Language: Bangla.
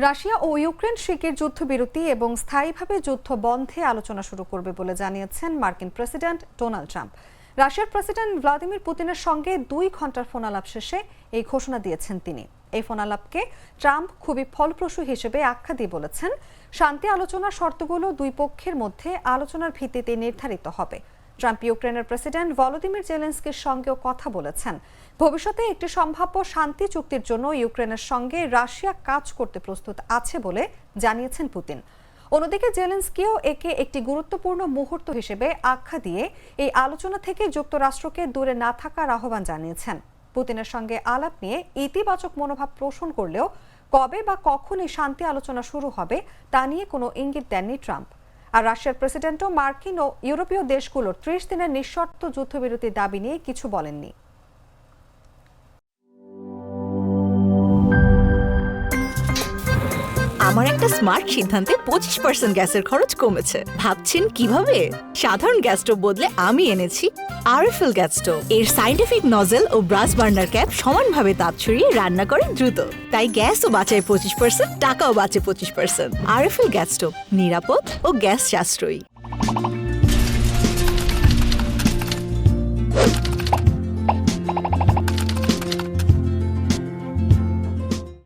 রাশিয়া ও ইউক্রেন শিগগির যুদ্ধবিরতি এবং স্থায়ীভাবে যুদ্ধ বন্ধে আলোচনা শুরু করবে বলে জানিয়েছেন মার্কিন প্রেসিডেন্ট ডোনাল্ড ট্রাম্প। রাশিয়ার প্রেসিডেন্ট ভ্লাদিমির পুতিনের সঙ্গে 2 ঘন্টার ফোনালাপ শেষে এই ঘোষণা দিয়েছেন তিনি। এই ফোনালাপকে ট্রাম্প খুবই ফলপ্রসূ হিসেবে আখ্যা দিয়ে বলেছেন, শান্তি আলোচনার শর্তগুলো দুই পক্ষের মধ্যে আলোচনার ভিত্তিতে নির্ধারিত হবে। ট্রাম্প ইউক্রেনের প্রেসিডেন্ট ভলোদিমির জেলেনস্কির সঙ্গেও কথা বলেছেন। ভবিষ্যতে একটি সম্ভাব্য শান্তি চুক্তির জন্য ইউক্রেনের সঙ্গে রাশিয়া কাজ করতে প্রস্তুত আছে বলে জানিয়েছেন পুতিন। অন্যদিকে জেলেনস্কিও একে একটি গুরুত্বপূর্ণ মুহূর্ত হিসেবে আখ্যা দিয়ে এই আলোচনা থেকে যুক্তরাষ্ট্রকে দূরে না থাকার আহ্বান জানিয়েছেন। পুতিনের সঙ্গে আলাপ নিয়ে ইতিবাচক মনোভাব পোষণ করলেও কবে বা কখন এই শান্তি আলোচনা শুরু হবে তা নিয়ে কোনো ইঙ্গিত দেননি ট্রাম্প। আর রাশিয়ার প্রেসিডেন্টও মার্কিন ও ইউরোপীয় দেশগুলোর 30 দিনের নিঃশর্ত যুদ্ধবিরতির দাবি নিয়ে কিছু বলেননি। আমার একটা স্মার্ট সিদ্ধান্তে 25% গ্যাসের খরচ কমেছে। ভাবছেন কিভাবে? সাধারণ গ্যাস স্টোভ বদলে আমি এনেছি আরএফএল গ্যাস স্টোভ। এর সাইন্টিফিক নজল ও ব্রাস বার্নার ক্যাপ সমানভাবে তাপ ছড়িয়ে রান্না করে দ্রুত, তাই গ্যাসও বাঁচায় 25%, টাকাও বাঁচে 25%। আরএফএল গ্যাস স্টোভ নিরাপদ ও গ্যাস সাশ্রয়ী।